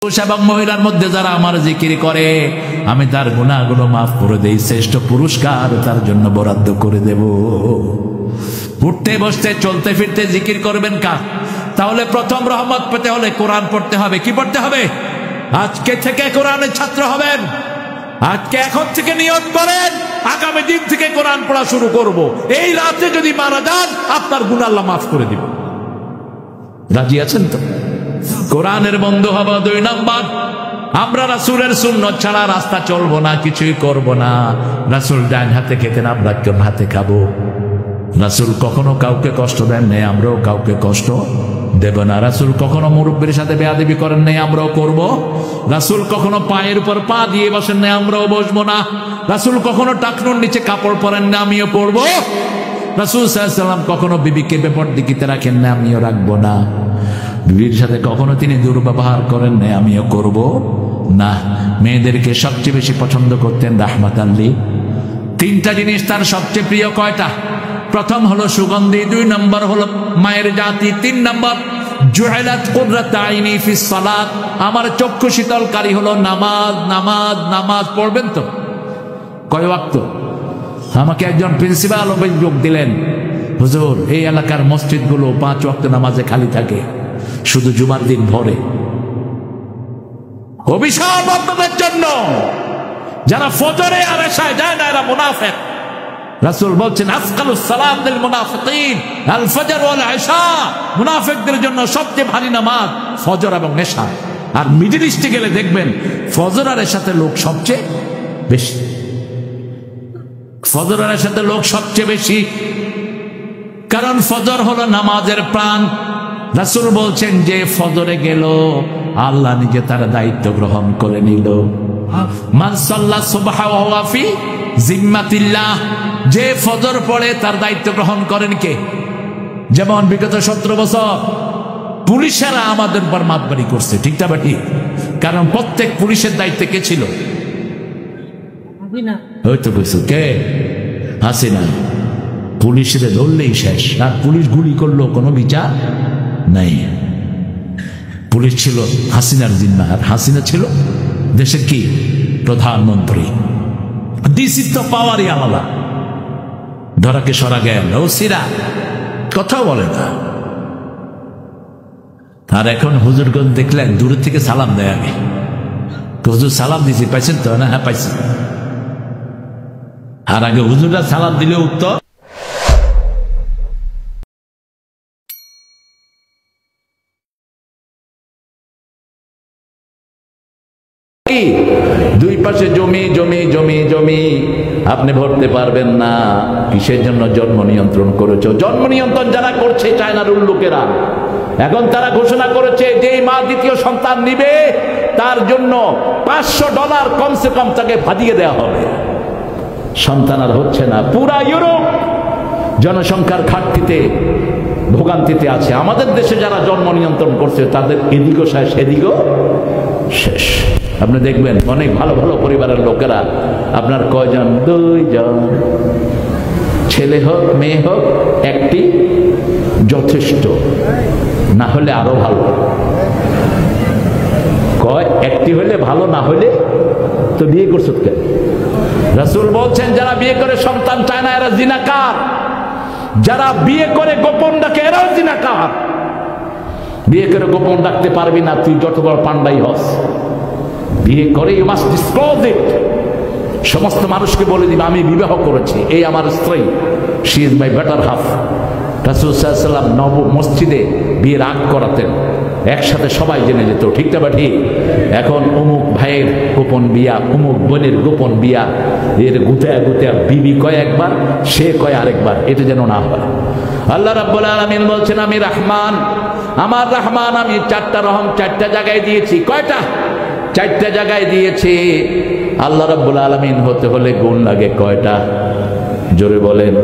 পুরুষ এবং মহিলার মধ্যে যারা আমার জিকির করে আমি তার গুনাহগুলো মাফ করে দেই, শ্রেষ্ঠ পুরস্কার তার জন্য বরাদ্দ করে দেব। উঠতে বসতে চলতে ফিরতে জিকির করবেন কার? তাহলে প্রথম রহমত পেতে হলে কোরআন পড়তে হবে। কি পড়তে হবে? আজকে থেকে কোরআনের ছাত্র হবেন। আজকে এখন থেকে নিয়ত করেন আগামী দিন থেকে কোরআন পড়া শুরু করব। এই রাতে যদি মারা যান আপনার গুনাহ আল্লাহ মাফ করে দিবে। রাজি আছেন তো? কোরআনের বন্ধু হব। 2 নাম্বার, আমরা রাসূলের সুন্নাত ছাড়া রাস্তা চলবো না, কিছুই করব না। রাসূল ডান হাতে খেতেন, আমরা কোন হাতে খাবো? রাসূল কখনো কাউকে কষ্ট দেন নাই, আমরাও কাউকে কষ্ট দেব না। রাসূল কখনো মুরব্বির সাথে বেয়াদবি করেন নাই, আমরাও করব। রাসূল কখনো পায়ের উপর পা দিয়ে বসেন নাই, আমরাও বসবো না। রাসূল কখনো টাকনুর নিচে কাপড় পরেন না, আমিও পরবো। রাসূল সাল্লাল্লাহু আলাইহি ওয়াসাল্লাম কখনো বিবিকে বেপরদিকিতে রাখেন না, আমিও রাখবো না। বিবির সাথে কখনো তিনি দুর্ব্যবহার করেন না, আমিও করব না। মেয়েদেরকে সবচেয়ে বেশি পছন্দ করতেন রাহমাতাল লিল। 3টা জিনিস তার সবচেয়ে প্রিয়। কয়টা? প্রথম হলো সুগন্ধি, 2 নম্বর হলো মায়ের জাতি, 3 নম্বর জুইলাত কুররাতু আইনি ফিস সালাত, আমার চক্ষু শীতলকারী হলো নামাজ। নামাজ নামাজ পড়বেন তো? কয় ওয়াক্ত? আমাকে একজন প্রিন্সিপাল অভিযোগ দিলেন, হুজুর এই এলাকার মসজিদগুলো 5 ওয়াক্ত নামাজে খালি থাকে, শুধু জুমার দিন ভরে। অভিশাপ আপনাদের জন্য। যারা ফজরে আর এশায় যায় না এরা মুনাফিক। রাসূল বলছেন আসকালুস সালাত লিল মুনাফিকিন আল ফজর ওয়াল ইশা, মুনাফিকদের জন্য সবচেয়ে ভারী নামাজ ফজর এবং এশা। আর মিডল ইস্টে গেলে দেখবেন ফজর আর এশাতে লোক সবচেয়ে বেশি। ফজর আর এশাতে লোক সবচেয়ে বেশি, কারণ ফজর হলো নামাজের প্রাণ। রাসূল বলছেন যে ফজরে গেল আল্লাহ নিজে তার দায়িত্ব গ্রহণ করে নিল। মান সাল্লা সুবহা ওয়া হুয়া ফি জিম্মাতিল্লাহ, যে ফজর পড়ে তার দায়িত্ব গ্রহণ করেন কে? যেমন বিগত 17 বছর পুলিশেরা আমাদের উপর মাতবাড়ি করছে, ঠিক না বাটি? কারণ প্রত্যেক পুলিশের দায়িত্বে কে ছিল? হয়তো কইছো কে? হাসিনা। পুলিশের ধরলেই শেষ, আর পুলিশ গুলি করলো কোনো বিচার নাই। পুলিশ ছিল হাসিনার জিম্মা, আর হাসিনা ছিল দেশের কি? প্রধানমন্ত্রী। ডিসি তো পাওয়ারই আলাদা। ধরাকে সরা গেল, ওসিরা কথাও বলে না। আর এখন হুজুরগঞ্জ দেখলেন দূরের থেকে সালাম দেয়। আমি হুজুর সালাম দিছি, পাইছেন তো? না, হ্যাঁ পাইছি। আর আগে হুজুররা সালাম দিলে উত্তর দুই পাশে জমি জমি জমি জমি, আপনি ভরতে পারবেন না। কিসের জন্য জন্ম নিয়ন্ত্রণ করেছো? জন্ম নিয়ন্ত্রণ যারা করছে চায়নার লোকেরা, এখন তারা ঘোষণা করেছে যে মা দ্বিতীয় সন্তান নিবে তার জন্য $500 কমসে কম তাকে ভাজিয়ে দেওয়া হবে। সন্তান আর হচ্ছে না। পুরা ইউরোপ জনসংখ্যার ঘাটতিতে ভোগান্তিতে আছে। আমাদের দেশে যারা জন্ম নিয়ন্ত্রণ করছে তাদের এদিকও শেষ এদিকও শেষ। আপনি দেখবেন অনেক ভালো ভালো পরিবারের লোকেরা, আপনার কয়জন? 2 জন। ছেলে হোক মেয়ে হোক একটি যথেষ্ট, না হলে আরো ভালো। কয় একটি হলে ভালো, না হলে তো বিয়ে করছো কেন? রাসূল বলছেন যারা বিয়ে করে সন্তান চায় না এরা জিনাকার। যারা বিয়ে করে গোপন ডাকে এরাও জিনাকার। বিয়ে করে গোপন ডাকতে পারবি না, তুই যত বড় পান্ডাই হস। বিয়ে করে ইউ মাস্ট ডিসক্লোজ ইট। সমস্ত মানুষকে বলে দিবে আমি বিবাহ করেছি, এই আমার স্ত্রী, she is my better half. রাসূল সাল্লাল্লাহু আলাইহি ওয়াসাল্লাম নব মসজিদে বিয়ের আগ করাতেন, একসাথে সবাই জেনে যেত, ঠিক না বা ঠিক? এখন অমুক ভাইয়ের গোপন বিয়া, অমুক বোনের গোপন বিয়া, এর গুতায়া গুতায়া বিবি কয় একবার, সে কয় আরেকবার, এটা যেন না হয়। আল্লাহ রাব্বুল আলামিন বলছেন আমি রহমান, আমার রহমান আমি 4টা রহম 4টা জায়গায় দিয়েছি। কয়টা? 4টা জায়গায় দিয়েছি। আল্লাহ রাব্বুল আলামিন হতে হলে গুণ লাগে কয়টা? জোরে বলেন।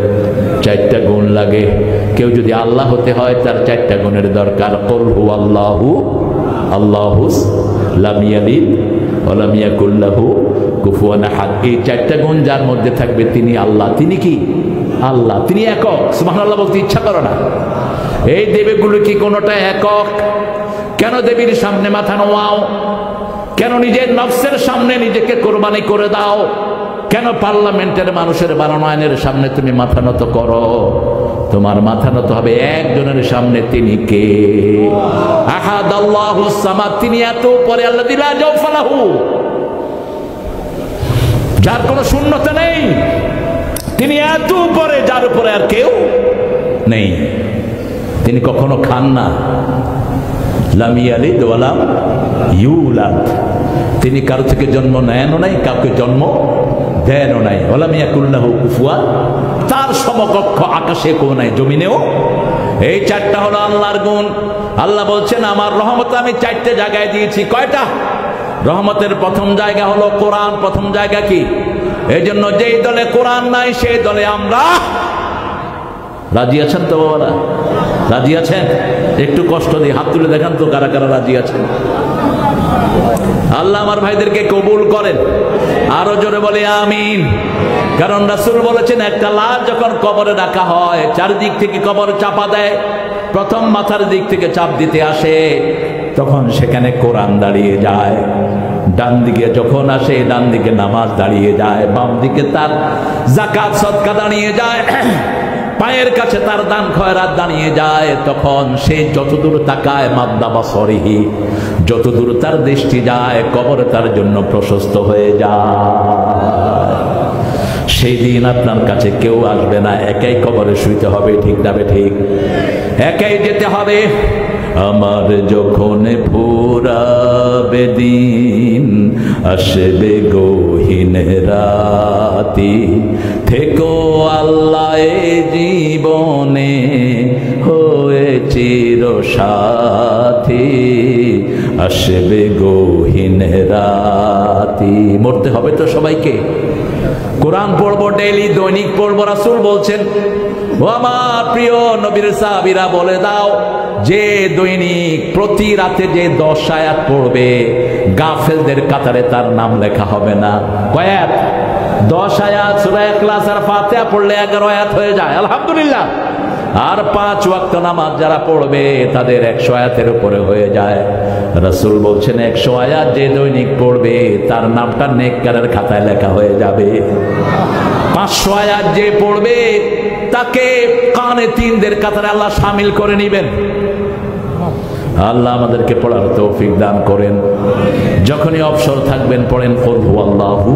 4টা গুণ লাগে। কেউ যদি আল্লাহ হতে হয় তার 4টা গুণের দরকার। কুল হুয়াল্লাহু আল্লাহুস লাম ইয়ালিদ ওয়া লাম ইয়াকুল লাহু কুফুয়ান আহাদ। এই 4টা গুণ যার মধ্যে থাকবে তিনি আল্লাহ। তিনি কি? আল্লাহ। তিনি একক। সুবহানাল্লাহ বলতে ইচ্ছা করে না। এই দেবীগুলো কি কোনোটা একক? কেন দেবীর সামনে মাথা নোয়াও? কেন নিজের নফসের সামনে নিজেকে কোরবানি করে দাও? কেন পার্লামেন্টের মানুষের বানানো আইনের সামনে তুমি মাথা নত করো? তোমার মাথা নত হবে একজনের সামনে, তিনি কে? আহাদ আল্লাহুস সামাদ, তিনি এত উপরে, আল্লাযী লা জাওফা লাহু, যার কোনো শূন্যতা নেই। তিনি এত উপরে, যার উপরে আর কেউ নেই। তিনি কখনো খান না, লাম ইয়ালিদ ওয়া লাম ইউলাদ, তিনি কারো থেকে জন্ম নেনও নাই, কাউকে জন্ম দেনও নাই। ওয়া লাম ইয়াকুল লাহু কুফুয়ান, তার সমকক্ষ আকাশে কেউ নাই, জমিনেও। এই চারটা হলো আল্লাহর গুণ। আল্লাহ বলছেন আমার রহমত আমি চারটে জায়গায় দিয়েছি। কয়টা? রহমতের প্রথম জায়গা হলো কোরআন। প্রথম জায়গা কি? এই জন্য যেই দলে কোরআন নাই সেই দলে আমরা রাজি আছেন তো বাবারা? রাজি আছেন? একটু কষ্ট দিয়ে হাত তুলে দেখান তো কারা কারা রাজি আছেন। আল্লাহ আমার ভাইদেরকে কবুল করেন, আরো জোরে বলে আমিন। কারণ রাসূল বলেছেন একটা লাশ যখন কবরে রাখা হয়, চারদিক থেকে কবর চাপা দেয়, প্রথম মাথার দিক থেকে চাপ দিতে আসে, তখন সেখানে কোরআন দাঁড়িয়ে যায়। ডান দিকে যখন আসে, ডান দিকে নামাজ দাঁড়িয়ে যায়, বাম দিকে তার যাকাত সদকা দাঁড়িয়ে যায়, পায়ের কাছে তার দান খয়রাত দাঁড়িয়ে যায়। তখন সে যতদূর তাকায়, মাদ্দা বাসরিহি, যতদূর তার দৃষ্টি যায়, কবর তার জন্য প্রশস্ত হয়ে যায়। সেই দিন আপনার কাছে কেউ আসবে না, একাই কবরে শুইতে হবে। ঠিক না ঠিক? একাই যেতে হবে। আমার যখন ফুরাবে দিন, আসবে গহীন রাতি, থেকো আল্লাহ এ জীবনে হয়ে চির সাথী, আসবে গহীন রাতি। মরতে হবে তো সবাইকে। কোরআন পড়বো ডেইলি, দৈনিক পড়বো। রাসূল বলছেন ও আমার প্রিয় নবীর সাহাবীরা বলে দাও, যে দৈনিক প্রতি রাতে যে 10 আয়াত পড়বে, গাফেলদের কাতারে তার নাম লেখা হবে না। কয় আয়াত? 10 আয়াত। সূরা ইখলাস আর ফাতিহা পড়লে 11 আয়াত হয়ে যায়, আলহামদুলিল্লাহ। আর 5 ওয়াক্ত নামাজ যারা পড়বে তাদের 100 আয়াতের উপরে হয়ে যায়। রাসূল বলছেন 100 আয়াত যে দৈনিক পড়বে তার নামটা নেককারের খাতায় লেখা হয়ে যাবে। 500 আয়াত যে পড়বে তাকে কানে তিনদের কাতারে আল্লাহ শামিল করে নেবেন। আল্লাহ আমাদেরকে পড়ার তৌফিক দান করেন। যখনই অবসর থাকবেন পড়েন কুল হুয়াল্লাহু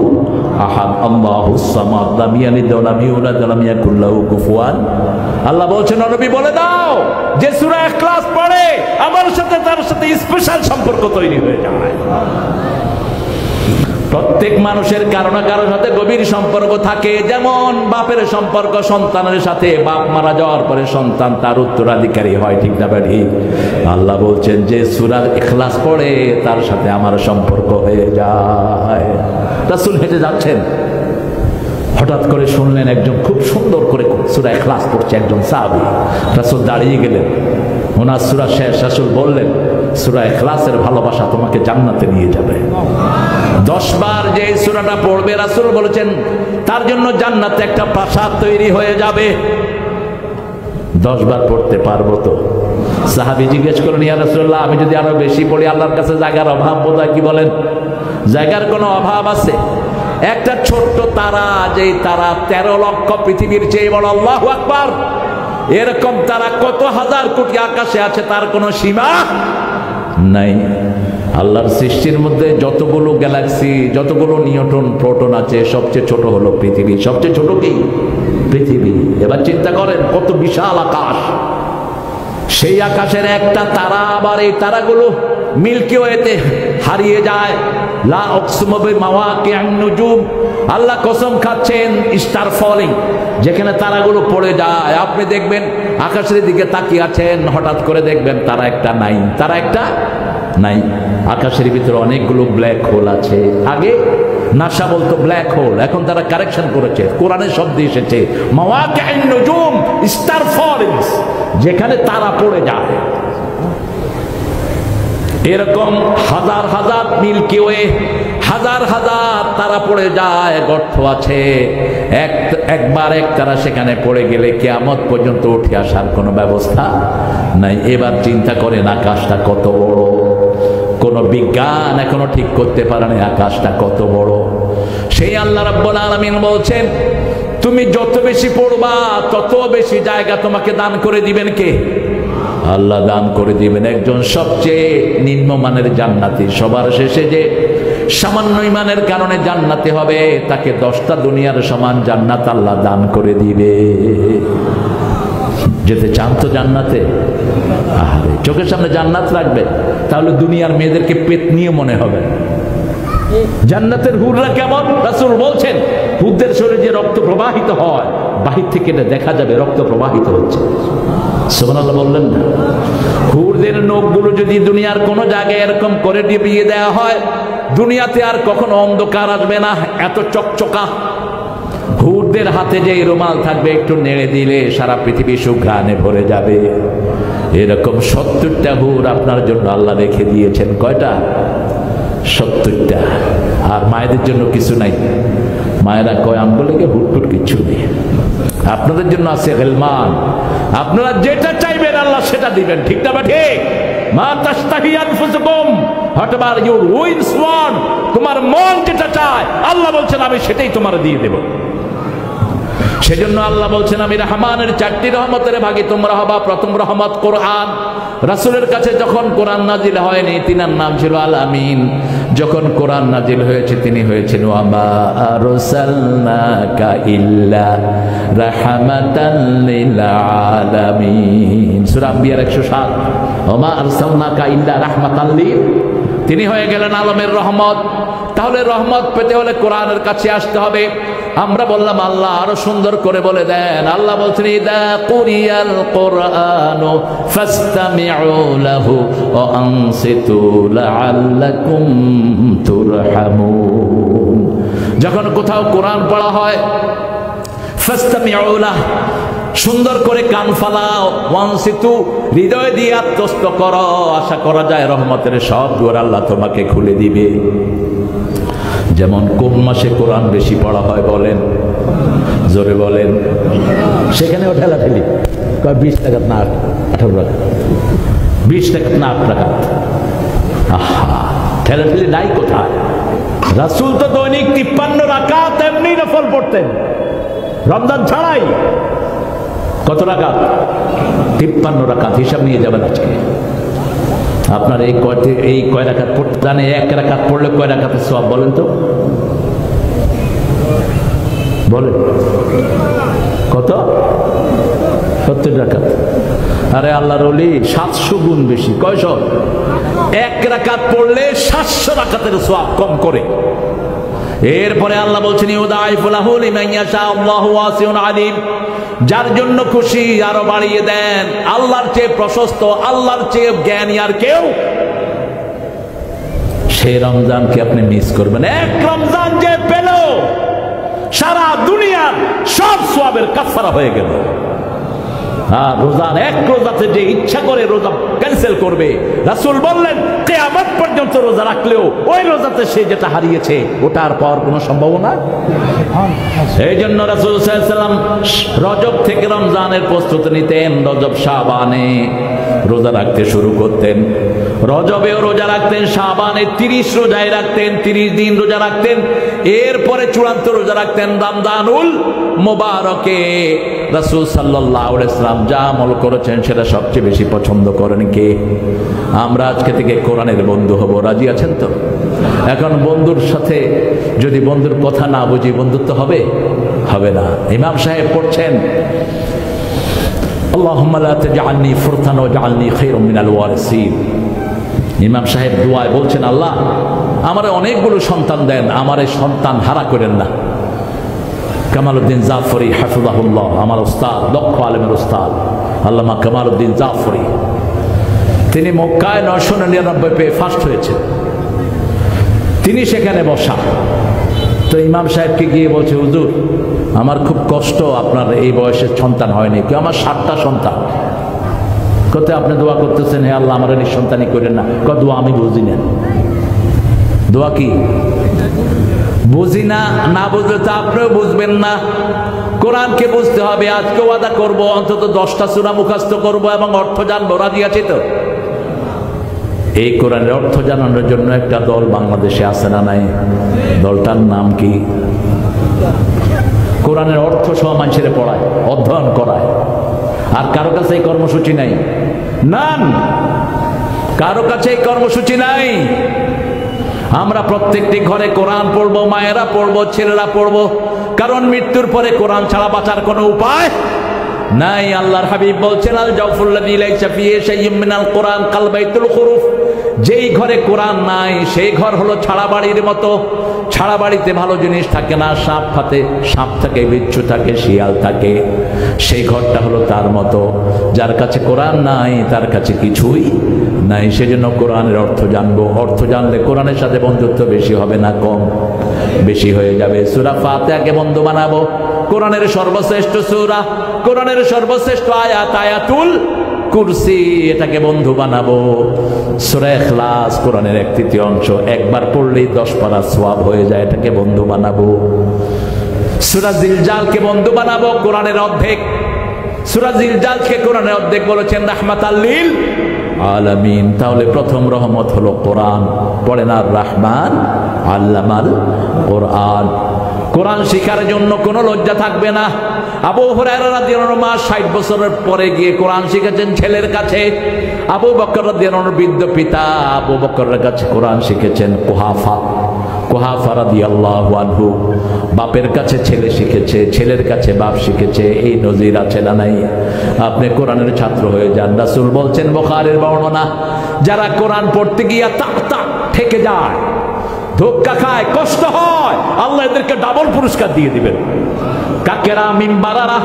আহাদ আল্লাহুস সামাদ লাম ইয়ালিদ ওয়া লাম ইউলাদ ওয়া লাম ইয়াকুল লাহু কুফুয়ান। আল্লাহ বলছেন নবী বলে দাও, যে সূরা ইখলাস পড়ে আমার সাথে তার সাথে স্পেশাল সম্পর্ক তৈরি হয়ে যায়। প্রত্যেক মানুষের কারো না কারোর সাথে গভীর সম্পর্ক থাকে। যেমন বাপের সম্পর্ক সন্তানের সাথে, বাপ মারা যাওয়ার পরে সন্তান তার উত্তরাধিকারী হয়। ঠিক না ঠিক? আল্লাহ বলছেন যে সূরা ইখলাস পড়ে তার সাথে আমার সম্পর্ক হয়ে যায়। রাসূল হেঁটে যাচ্ছেন, হঠাৎ করে শুনলেন একজন খুব সুন্দর করে সূরা ইখলাস পড়ছে, একজন সাহাবী। রাসূল দাঁড়িয়ে গেলেন, ওনার সূরা শেষ। রাসূল বললেন সূরা ইখলাসের ভালোবাসা তোমাকে জান্নাতে নিয়ে যাবে। 10 বার যে সূরাটা পড়বে, রাসূল বলেছেন তার জন্য জান্নাতে একটা প্রাসাদ তৈরি হয়ে যাবে। 10 বার পড়তে পারবো তো? সাহাবী জিজ্ঞেস করেন ইয়া রাসূলুল্লাহ, আমি যদি আরো বেশি পড়ি আল্লাহর কাছে জায়গার অভাব বোধহয়, কি বলেন? জায়গার কোনো অভাব আছে? একটা ছোট্ট তারা, যেই তারা 13 লক্ষ পৃথিবীর চেয়ে বড়, আল্লাহু আকবার। এরকম তারা কত হাজার কোটি আকাশে আছে, তার কোনো সীমা নাই। আল্লাহর সৃষ্টির মধ্যে যতগুলো গ্যালাক্সি, যতগুলো নিউটন প্রোটন আছে, সবচেয়ে ছোট হলো পৃথিবী। সবচেয়ে ছোট কি? পৃথিবী। এবার চিন্তা করেন কত বিশাল আকাশ। সেই আকাশের একটা তারা, আবার এই তারাগুলো মিল্কি ওয়েতে হারিয়ে যায়। লা উকসিমু বিমাওয়াকি'ন নুজুম, আল্লাহ কসম খাচ্ছেন স্টার ফলিং, যেখানে তারাগুলো পড়ে যায়। আপনি দেখবেন আকাশের দিকে তাকিয়ে আছেন, হঠাৎ করে দেখবেন তারা একটা নাই, তারা একটা নাই। আকাশের ভিতরে অনেকগুলো ব্ল্যাক হোল আছে। আগে নাসা বলতো ব্ল্যাক হোল, এখন তারা কারেকশন করেছে, কোরআনের শব্দ এসেছে মাওয়াকি'ন নুজুম, স্টার ফলিংস, যেখানে তারা পড়ে যায়। এরকম হাজার হাজার মিল্কি ওয়ে, হাজার হাজার তারা পড়ে যায়, গর্ত আছে। একবার এক তারা সেখানে পড়ে গেলে কিয়ামত পর্যন্ত উঠে আসার কোনো ব্যবস্থা নাই। এবার চিন্তা করেন আকাশটা কত বড়, কোনো বিজ্ঞান এখনো ঠিক করতে পারে না আকাশটা কত বড়। সেই আল্লাহ রাব্বুল আলামিন বলছেন, তুমি যত বেশি পড়বা তত বেশি জায়গা তোমাকে দান করে দিবেন কে? আল্লাহ দান করে দিবেন একজন সবচেয়ে নিম্নমানের জান্নাতি। সবার শেষে যে সামান্য ইমানের কারণে জান্নাতি হবে, তাকে 10টা দুনিয়ার সমান জান্নাত আল্লাহ দান করে দিবে। যেতে চান তো জান্নাতে? আরে চোখের সামনে জান্নাত রাখবে, তাহলে দুনিয়ার মেয়েদেরকে পেতনিও মনে হবে। জান্নাতের হুররা কেমন? রাসূল বলছেন, হুরদের শরীরে যে রক্ত প্রবাহিত হয়, বাহির থেকে এটা দেখা যাবে রক্ত প্রবাহিত হচ্ছে। সুবহানাল্লাহ বললেন না? হুরদের নখগুলো যদি দুনিয়ার কোনো জায়গায় এরকম করে ডিবিয়ে দেওয়া হয়, দুনিয়াতে আর কখনো অন্ধকার আসবে না, এত চকচকা। হুরদের হাতে যে রুমাল থাকবে, একটু নেড়ে দিলে সারা পৃথিবী সুঘ্রাণে ভরে যাবে। এরকম 70টা হুর আপনার জন্য আল্লাহ রেখে দিয়েছেন। কয়টা? 70টা। আর মায়েদের জন্য কিছু নাই। মায়েরা কয় আমগুলোকে হুটফুট কিছু নেই, আপনাদের জন্য আছে গিলমান। আপনারা যেটা চাইবেন আল্লাহ সেটা দিবেন। ঠিক না? ঠিক। মা তাশতাহি আনফুসুকুম, হোয়াটএভার ইউর উইলস ওয়ান্ট, তোমার মন যেটা চায় আল্লাহ বলছেন আমি সেটাই তোমার দিয়ে দেব। সেজন্য আল্লাহ বলছেন, আমি রহমানের 4টি রহমতের ভাগী তোমরা হবা। প্রথম রহমত কোরআন। রাসূলের কাছে যখন কোরআন নাজিল হয়নি, তিনার নাম ছিল আল আমিন। যখন কোরআন নাজিল হয়েছে, তিনি হয়েছেন ওয়া মা আরসালনাকা ইল্লা রাহমাতাল লিল আলামিন, সূরা আম্বিয়ার 107। ওয়া মা আরসালনাকা ইল্লা রাহমাতাল লিল, তিনি হয়ে গেলেন আলমের রহমত। তাহলে রহমত পেতে হলে কোরআনের কাছে আসতে হবে। আমরা বললাম আল্লাহ আরো সুন্দর করে বলে দেন। আল্লাহ বলছেন, ইদা কুরিয়াল কুরআনু ফাসতামিউ লাহু ওয়া আনসিতু লাআল্লাকুম তুরহামুন। যখন কোথাও কোরআন পড়া হয়, ফাসতামিউ লাহু, সুন্দর করে কান ফালাও, ওয়ানসিতু, হৃদয় দিয়ে আত্মস্থ করো। আশা করা যায় রহমতের সব দুয়ার আল্লাহ তোমাকে খুলে দিবে। যেমন কোন মাসে কোরআন বেশি পড়া হয় বলেন? জোরে বলেন। সেখানেও ঠেলাঠেলি, 20 টাকা না 18 টাকা, 20 টাকা না 8 টাকা। আহা, ঠেলাঠেলি নাই কোথায়? রাসূল তো দৈনিক 53 রাকাত এমনি নফল পড়তেন, রমজান ছাড়াই। কত রাকাত? 53 রাকাত। হিসাব নিয়ে যাবেন আজকে। আপনার এই কয় রাকাত পড়তে জানে? 1 রাকাত পড়লে কয় রাকাতের সওয়াব বলেন তো? বলেন কত? 70 রাকাত। আরে আল্লাহর ওলি 700 গুণ বেশি। কয়শো? 1 রাকাত পড়লে 700 রাকাতের সওয়াব কম করে। এরপরে আল্লাহ বলছেন, ইউদাইফু লাহু লিমান ইয়াশা আল্লাহু ওয়াসিউন আলিম, যার জন্য খুশি আরো বাড়িয়ে দেন। আল্লাহর চেয়ে প্রশস্ত, আল্লাহর চেয়ে জ্ঞানী আর কেউ? সেই রমজানকে আপনি মিস করবেন। এক রমজান যে পেল, সারা দুনিয়ার সব সওয়াবের কাফারা হয়ে গেল। আর রোজার এক রোজাতে যে ইচ্ছা করে রোজা ক্যান্সেল করবে, রাসূল বললেন কিয়ামত পর্যন্ত রোজা রাখলেও ওই রোজাতে সে যেটা হারিয়েছে ওটা আর পাওয়ার কোনো সম্ভাবনা। এই জন্য রাসূল সাল্লাল্লাহু আলাইহি ওয়াসাল্লাম রজব থেকে রমজানের প্রস্তুতি নিতেন। রজব শাবানে রোজা রাখতে শুরু করতেন। রজবেও রোজা রাখতেন, শাবানে 30 রোজায় রাখতেন, 30 দিন রোজা রাখতেন। এরপরে চূড়ান্ত রোজা রাখতেন রমজানুল মুবারকে। রাসূল সাল্লাল্লাহু আলাইহি ওয়াসাল্লাম যা আমল করেছেন সেটা সবচেয়ে বেশি পছন্দ করেন কে? আমরা আজকে থেকে কোরআনের বন্ধু হব। রাজি আছেন তো? এখন বন্ধুর সাথে যদি বন্ধুর কথা না বুঝি, বন্ধুত্ব হবে? হবে না। ইমাম সাহেব পড়ছেন, আল্লাহুম্মা লা তাজআলনি ফুরতান ওয়াজআলনি খায়রাম মিনাল ওয়ারিসিন। ইমাম সাহেব দুআয় বলছেন, আল্লাহ আমারে অনেকগুলো সন্তান দেন, আমারে সন্তান হারা করেন না। কামালউদ্দিন জাফরি হাফিজাহুল্লাহ, আমার উস্তাদ, লক্ষ আলেমের উস্তাদ আল্লামা কামালউদ্দিন জাফরি, তিনি মক্কায় 999 পেয়ে ফার্স্ট হয়েছেন। তিনি সেখানে বসা। তো ইমাম সাহেবকে গিয়ে বলছে, হুজুর আমার খুব কষ্ট, আপনার এই বয়সের সন্তান হয়নি। কেউ আমার 7টা সন্তান। কত আপনি দোয়া করতেছেন, হে আল্লাহ আমার নিঃসন্তানই করেন না। কত দোয়া আমি বুঝি না। দোয়া কি বুঝি না? না বুঝলে তো আপনিও বুঝবেন না। কোরআনকে বুঝতে হবে। আজকে ওয়াদা করব অন্তত 10টা সূরা মুখস্থ করব এবং অর্থ জানবো। রাজি আছে তো? এই কোরআনের অর্থ জানানোর জন্য একটা দল বাংলাদেশে আছে না নাই? দলটার নাম কি? কোরআনের অর্থ সহ মানুষের পড়ায়, অধ্যয়ন করায়। আর কারো কাছে এই কর্মসূচি নাই, নান, কারো কাছে এই কর্মসূচি নাই। আমরা প্রত্যেকটি ঘরে কোরআন পড়বো, মায়েরা পড়বো, ছেলেরা পড়বো, কারণ মৃত্যুর পরে কোরআন ছাড়া বাঁচার কোনো উপায় নাই। আল্লাহর হাবিব বলছেন, আল জাওফুল্লাযী লাইসা ফিহি শাইউম মিনাল কোরআন কাল বাইতুল খুরুফ। যেই ঘরে কোরআন নাই সেই ঘর হলো ছাড়া বাড়ির মতো। ছাড়া বাড়িতে ভালো জিনিস থাকে না, সাপ থাকে, বিচ্ছু থাকে, শিয়াল থাকে, সেই ঘরটা হলো তার মতো। যার কাছে কোরআন নাই তার কাছে কিছুই নাই। সেজন্য কোরআনের অর্থ জানবো। অর্থ জানলে কোরআনের সাথে বন্ধুত্ব বেশি হবে না কম? বেশি হয়ে যাবে। সূরা ফাতিহাকে বন্ধু বানাবো। কোরআনের সর্বশ্রেষ্ঠ সূরা, কোরআনের সর্বশ্রেষ্ঠ আয়াত আয়াতুল কুরসি, এটাকে বন্ধু বানাবো। সূরা ইখলাস কোরআনের 1/3 অংশ, একবার পড়লেই 10 পারা সওয়াব হয়ে যায়, এটাকে বন্ধু বানাবো। সূরা জিলজালকে বন্ধু বানাবো, কোরআনের অর্ধেক। সূরা জিলজালকে কোরআনের অর্ধেক বলেছেন রাহমাতাল লিল আলামিন। তাহলে প্রথম রহমত হলো কোরআন। পড়েন আর রহমান আল্লামাল কোরআন। কোরআন শিখার জন্য কোনো লজ্জা থাকবে না। আবু হুরায়রা রাদিয়াল্লাহু আনহু 60 বছরের পরে গিয়ে কোরআন শিখেছেন ছেলের কাছে। আবু বকর রাদিয়াল্লাহু আনহু বৃদ্ধ পিতা, আবু বকরের কাছে কোরআন শিখেছেন কুহাফা রাদিয়াল্লাহু আনহু। বাপের কাছে ছেলে শিখেছে, ছেলের কাছে বাপ শিখেছে। এই নজির আছে না নাই? আপনি কোরআনের ছাত্র হয়ে যান। রাসূল বলছেন, বুখারীর বর্ণনা, যারা কোরআন পড়তে গিয়া তাক ঠেকে যায়, ধোক্কা খায়, কষ্ট হয়, আল্লাহ এদেরকে ডাবল পুরস্কার দিয়ে দিবেন। কাকেরা মিম্বারারা,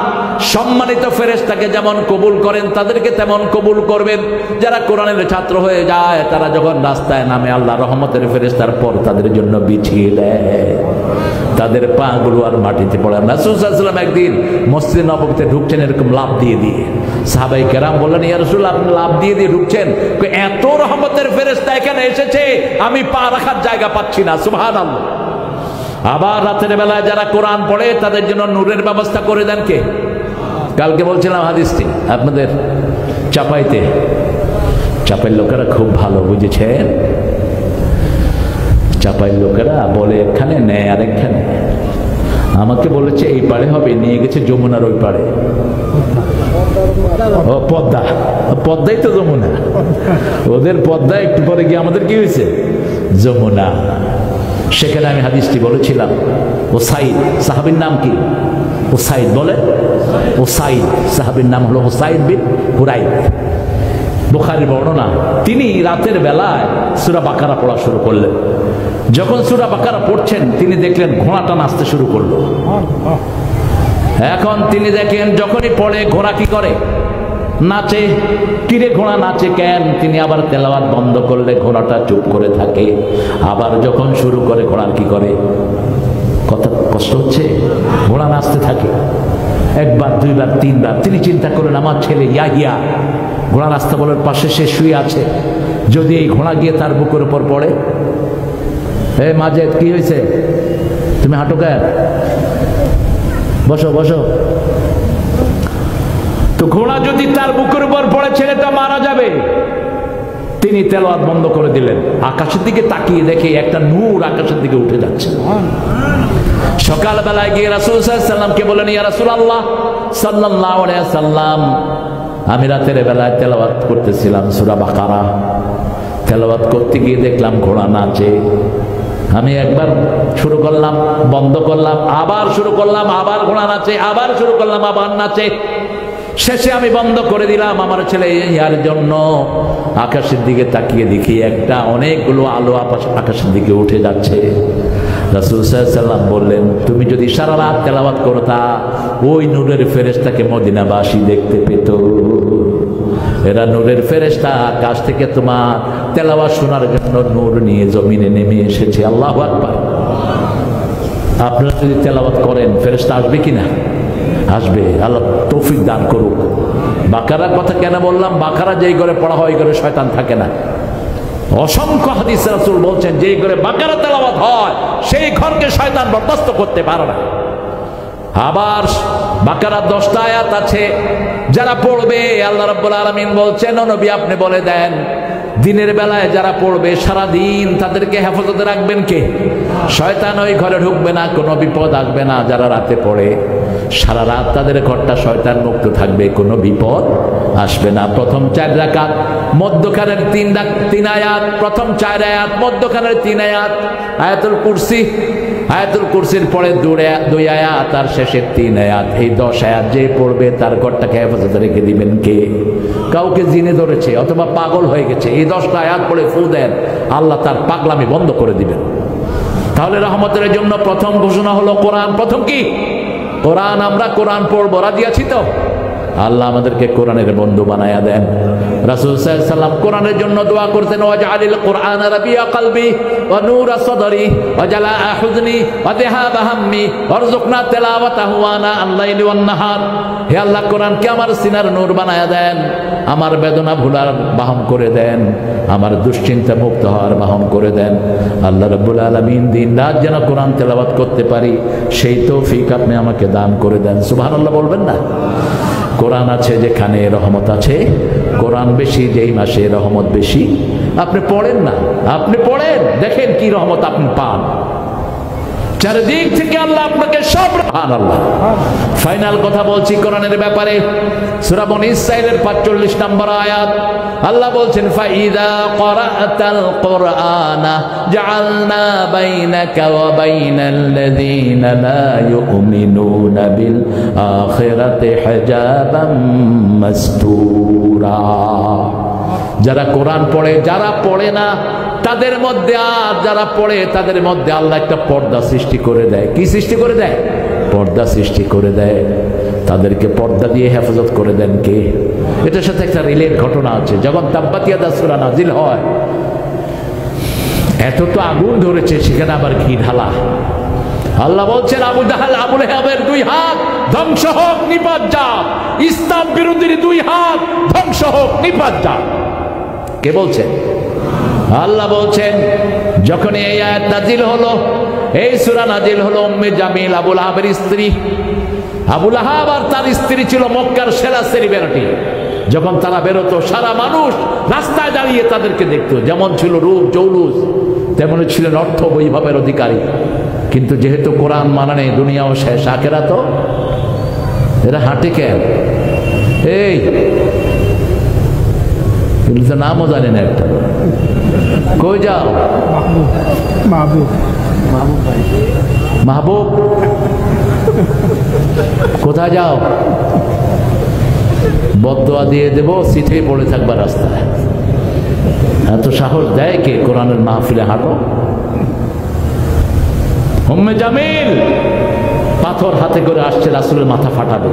সম্মানিত ফেরেশতাকে যেমন কবুল করেন তাদেরকে তেমন কবুল করবেন। যারা কোরআনের ছাত্র হয়ে যায় তারা যখন রাস্তায় নামে আল্লাহ রহমতের ফেরেশতার পর তাদের জন্য বিছিয়ে দেয়, তাদের পা গুলো আর মাটিতে পড়ে না। রাসূল সাল্লাল্লাহু আলাইহি ওয়াসাল্লাম একদিন মসজিদে নববীতে ঢুকছেন, এরকম লাফ দিয়ে সাহাবায়ে কেরাম বললেন, ইয়া রাসূলুল্লাহ আপনি লাফ দিয়ে ঢুকছেন, এত রহমতের ফেরেশতা এখানে এসেছে আমি পা রাখার জায়গা পাচ্ছি না। সুবহানাল্লাহ। আবার রাতের বেলায় যারা কোরআন পড়ে তাদের জন্য নূরের ব্যবস্থা করে দেন কে? কালকে বলছিলাম হাদিসটি আপনাদের, চাপাইয়ের লোকেরা খুব ভালো, বুঝেছেন? চাপাইয়ের লোকেরা বলে এখানে নেয় আর এখানে। আমাকে বলেছে এই পারে হবে, নিয়ে গেছে যমুনার ওই পারে। ও পদ্মাই তো যমুনা, ওদের পদ্মা একটু পরে গিয়ে আমাদের কি হয়েছে? যমুনা। সেখানে আমি হাদিসটি বলেছিলাম। ওসাইদ সাহাবীর নাম কি? ওসাইদ বলে, ওসাইদ সাহাবীর নাম হলো ওসাইদ বিন হুরাইব। বুখারীর বর্ণনা, তিনি রাতের বেলায় সূরা বাকারা পড়া শুরু করলেন। যখন সূরা বাকারা পড়ছেন তিনি দেখলেন ঘোড়াটা নাচতে শুরু করলো। এখন তিনি দেখেন যখনই পড়ে ঘোড়া কি করে? নাচে। কিরে ঘোড়া নাচে কেন? তিনি আবার তেলাওয়াত বন্ধ করলে ঘোড়াটা চুপ করে থাকে। আবার যখন শুরু করে ঘোড়া কি করে? কত কষ্ট হচ্ছে, ঘোড়া নাচতে থাকে। একবার, দুইবার, তিনবার। তিনি চিন্তা করলেন আমার ছেলে ইয়াহিয়া ঘোড়া রাস্তা বলার পাশে সে শুয়ে আছে, যদি এই ঘোড়া গিয়ে তার বুকের উপর পড়ে। হে মাজেদ, কি হয়েছে? তুমি হাঁটো কেন? বসো বসো। তো ঘোড়া যদি তার বুকের উপর পড়ে ছেলেটা মারা যাবে। তিনি তেলাওয়াত বন্ধ করে দিলেন। আকাশের দিকে তাকিয়ে দেখে একটা নূর আকাশের দিকে উঠে যাচ্ছে। সকালবেলায় গিয়ে রাসূল সাল্লাল্লাহু আলাইহি ওয়াসাল্লামকে বলেন, ইয়া রাসূলুল্লাহ সাল্লাল্লাহু আলাইহি ওয়াসাল্লাম, আমি রাতের বেলায় তেলাওয়াত করতেছিলাম সূরা বাকারা। তেলাওয়াত করতে গিয়ে দেখলাম ঘোড়া নাচে। আমি একবার শুরু করলাম, বন্ধ করলাম, আবার শুরু করলাম, আবার ঘোড়া নাচে, আবার শুরু করলাম, আবার নাচে। শেষে আমি বন্ধ করে দিলাম। আমার ছেলে ইয়ার জন্য আকাশের দিকে তাকিয়ে দেখি একটা অনেকগুলো আলো আকাশের দিকে উঠে যাচ্ছে। রাসূল সাল্লাল্লাহু আলাইহি ওয়াসাল্লাম বললেন, তুমি যদি সারা রাত তেলাওয়াত করতা ওই নূরের ফেরেশতাকে মদিনাবাসী দেখতে পেত। এরা নূরের ফেরেশতা, আকাশ থেকে তোমার তেলাওয়াত শোনার জন্য নূর নিয়ে জমিনে নেমে এসেছে। আল্লাহু আকবার। আপনারা যদি তেলাওয়াত করেন ফেরেশতা আসবে কিনা? আসবে। আল্লাহ তৌফিক দান করুক। বাকারার কথা কেন বললাম? বাকারা যেই ঘরে পড়া হয় ওই ঘরে শয়তান থাকে না। অসংখ্য হাদিস রাসূল বলছেন যেই ঘরে বাকারা তেলাওয়াত হয় সেই ঘরকে শয়তান বরদাস্ত করতে পারে না। আবার বাকারা 10টা আয়াত আছে, যারা পড়বে আল্লাহ রাব্বুল আলামিন বলছেন, ও নবী আপনি বলে দেন দিনের বেলায় যারা পড়বে সারা দিন তাদেরকে হেফাজতে রাখবেন কে? শয়তান ওই ঘরে ঢুকবে না, কোনো বিপদ আসবে না। যারা রাতে পড়ে সারা রাত তাদের ঘরটা শয়তান মুক্ত থাকবে, কোনো বিপদ আসবে না। প্রথম 4 রাকাত, মধ্যখানের 3 আয়াত, প্রথম 4 আয়াত, মধ্যখানের 3 আয়াত। আয়াতুল কুরসি, আয়াতুল কুরসির পরে 2 আয়াত আর শেষের 3 আয়াত। এই 10 আয়াত যে পড়বে তার ঘরটাকে হেফাজতে রেখে দিবেন কে? কাউকে জিনে ধরেছে অথবা পাগল হয়ে গেছে, এই 10টা আয়াত পড়ে ফু দেন, আল্লাহ তার পাগলামি বন্ধ করে দিবেন। তাহলে রহমতের জন্য প্রথম ঘোষণা হলো কোরআন। প্রথম কি? কোরআন। আমরা কোরআন পড়বো, রাজি আছি তো? আল্লাহ আমাদেরকে কোরআনের বন্ধু বানায়া দেন। রাসূল সাল্লাল্লাহু আলাইহি ওয়াসাল্লাম কোরআনের জন্য দোয়া করতেন, ওয়াজআলিল কুরআনা রাবিয়া কলবি ওয়া নূরা সাদরি ওয়া জালাআ হুজনি ওয়া যাহাবা হাম্মি ওয়ারযুকনা তিলাওয়াতাহু আনা আল-লাইলি ওয়ান নাহার। হে আল্লাহ, কোরআনকে আমার সিনার নূর বানায়া দেন, আমার বেদনা ভুলার বাহন করে দেন, আমার দুশ্চিন্তা মুক্ত হওয়ার বাহন করে দেন। আল্লাহ রাব্বুল আলামিন দিন রাত যেন কোরআন তেলাওয়াত করতে পারি সেই তৌফিক আপনি আমাকে দান করে দেন। সুবহানাল্লাহ বলবেন না? কোরআন আছে যেখানে রহমত আছে, কোরআন বেশি যেই মাসে রহমত বেশি। আপনি পড়েন না, আপনি পড়েন, দেখেন কি রহমত আপনি পান। চারিদিক থেকে আল্লাহ আপনাকে সব আল্লাহ। ফাইনাল কথা বলছি কোরআনের ব্যাপারে। সূরা বনী ইসরাঈলের 45 নম্বর আয়াত আল্লাহ বলছেন, ফাইদা ক্বরাআতাল কুরআনা জাআলনা বাইনাকা ওয়া বাইনাল্লাযীনা লা ইউমিনুনা বিল আখিরাতি হিজাবাম মাসতুরা। যারা কোরআন পড়ে, যারা পড়ে না তাদের মধ্যে, আর যারা পড়ে তাদের মধ্যে আল্লাহ একটা পর্দা সৃষ্টি করে দেয়। কি সৃষ্টি করে দেয়? পর্দা সৃষ্টি করে দেয়। তাদেরকে পর্দা দিয়ে হেফাজত করে দেন কে? এটার সাথে একটা রিলেট ঘটনা আছে। যখন তাব্বাত ইয়াদা সূরা নাজিল হয়, এত তো আগুন ধরেছে, সেখানে আবার ঘি ঢালা। আল্লাহ বলছেন, আবু জাহাল, আবু লাহাবের 2 হাত ধ্বংস হোক, নিপাত যাক। ইসলাম বিরোধীর 2 হাত ধ্বংস হোক, নিপাত যাক। কে বলছেন? আল্লাহ বলছেন। যখন এই আয়াত নাজিল হলো, এই সূরা নাজিল হলো, উম্মে জামিল আবু লাহাবের স্ত্রী। আবু লাহাব আর তার স্ত্রী ছিল মক্কার সেরা সেলিব্রিটি। যখন তারা বেরোতো সারা মানুষ রাস্তায় দাঁড়িয়ে তাদেরকে দেখতো। যেমন ছিল রূপ জৌলুস, তেমনই ছিলেন অর্থ বৈভবের অধিকারী। কিন্তু যেহেতু কোরআন মানা নেই, দুনিয়াও শেষ, আখেরাত তো এরা হাঁটে কেন? এই তো নামও জানি না একটা। কই যাও? মাহবুব। মাহবুব কোথায় যাও? বদদোয়া দিয়ে দেব, সিটে পড়ে থাকবা রাস্তায়। এত সাহস দেয় কে কোরআনের মাহফিলে হাঁটো? উম্মে জামিল পাথর হাতে করে আসছে রাসূলের মাথা ফাটাবে।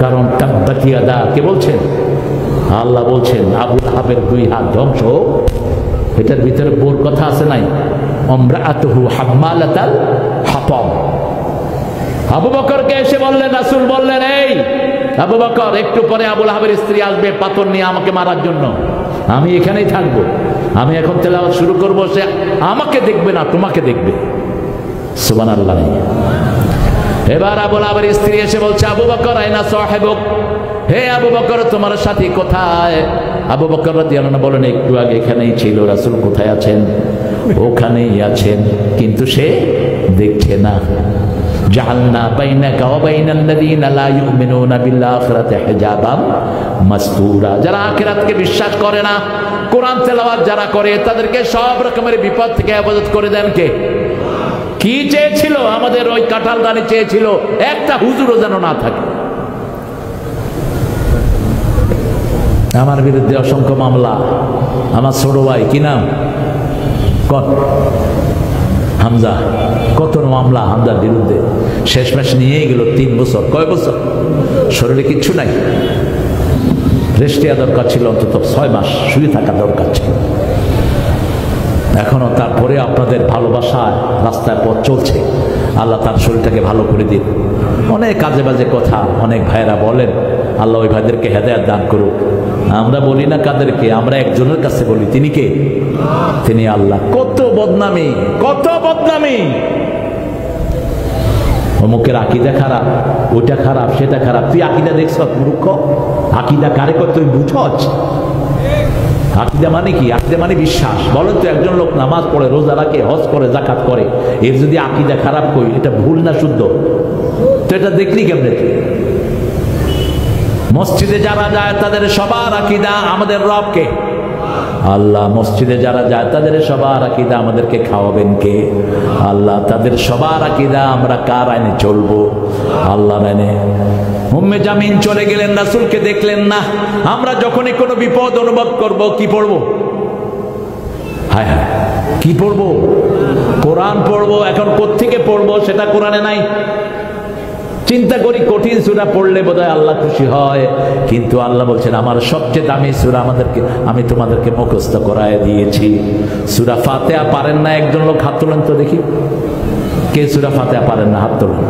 কারণ তাব্বাত ইয়াদা, কে বলছেন? আল্লাহ বলছেন আবু লাহাবের 2 হাত ধ্বংস। এটার ভিতরে বোর কথা আছে নাই? আমরাআতুহু হাম্মালাতাল হাতাব। আবু বকরকে এসে বললেন, রাসূল বললেন, এই আবু বকর, একটু পরে আবু লাহাবের স্ত্রী আসবে পাথর নিয়ে আমাকে মারার জন্য। আমি এখানেই থাকবো, আমি এখন তেলাওয়াত শুরু করবো, সে আমাকে দেখবে না, তোমাকে দেখবে। সুবহানাল্লাহ। এবার আবু লাহাবের স্ত্রী এসে বলছে, আবু বকর আইনা সাহেবুক, হে আবু বকর তোমার সাথী কোথায়? আবু বকর রাদিয়াল্লাহু আনহু বলেন, একটু আগে এখানেই ছিল। রাসূল কোথায় আছেন? ওখানেই আছেন, কিন্তু সে দেখছে না। জাআলনা বাইনাকা ওয়া বাইনাল্লাযীনা লা ইউমিনুনা বিল আখিরাতি হিজাবাম মাসতুরা। যারা আখিরাতকে বিশ্বাস করে না, কোরআন তেলাওয়াত যারা করে, তাদেরকে সব রকমের বিপদ থেকে হেফাজত করে দেন কে? কি চেয়েছিল? আমাদের ওই কাঁঠাল দানি চেয়েছিল একটা হুজুরও যেন না থাকে। আমার বিরুদ্ধে অসংখ্য মামলা। আমার ছোট ভাই, কি নাম? হামজা। কত মামলা হামজার বিরুদ্ধে। শেষমেশ নিয়েই গেল 3 বছর। কয় বছর? শরীরে কিচ্ছু নাই, রেস্ট দেওয়া দরকার ছিল, অন্তত 6 মাস শুয়ে থাকা দরকার ছিল। এখনো তারপরে আপনাদের ভালোবাসায় রাস্তায় পথ চলছে। আল্লাহ তার শরীরটাকে ভালো করে দিন। অনেক কাজে বাজে কথা অনেক ভাইয়েরা বলেন, আল্লাহ ওই ভাইদেরকে হেদায়েত দান করুক। আমরা বলি না কাদেরকে, আমরা একজনের কাছে বলি। তিনি কে? তিনি আল্লাহ। কত বদনামি, কত বদনামি। অমুকের আকীদা খারাপ, ওইটা খারাপ, সেটা খারাপ। তুই আকীদা দেখছ মূর্খ? আকীদা কারে কর তুই বুঝছ? আকীদা মানে কি? আকীদা মানে বিশ্বাস। বলেন তো, একজন লোক নামাজ পড়ে, রোজা রাখে, হজ করে, যাকাত করে, এর যদি আকীদা খারাপ কই, এটা ভুল না শুদ্ধ? তো এটা দেখলি কেমনে তুই? মসজিদে যারা যায় তাদের সবার আকীদা আমাদের রবকে আল্লাহ। মসজিদে যারা যায় তাদের সবার আকীদা আমাদেরকে খাওয়াবেন কে? আল্লাহ। তাদের সবার আকীদা আমরা কার আইনে চলবো? আল্লাহর আইনে। উম্মে জামিন চলে গেলেন, রাসূলকে দেখলেন না। আমরা যখনই কোনো বিপদ অনুভব করব, কি পড়বো? হায় হায়, কি পড়বো? কোরআন পড়বো। এখন কোত্থেকে পড়বো সেটা কোরআনে নাই। চিন্তা করি, কঠিন সূরা পড়লে বোধহয় আল্লাহ খুশি হয়, কিন্তু আল্লাহ বলছেন আমার সবচেয়ে দামি সূরা আমি তোমাদেরকে মুখস্থ করায় দিয়েছি। সূরা ফাতিহা পারেন না একজন লোক? হাত তোলেন তো দেখি। কে সূরা ফাতিহা পারেন না? হাত তোলেন।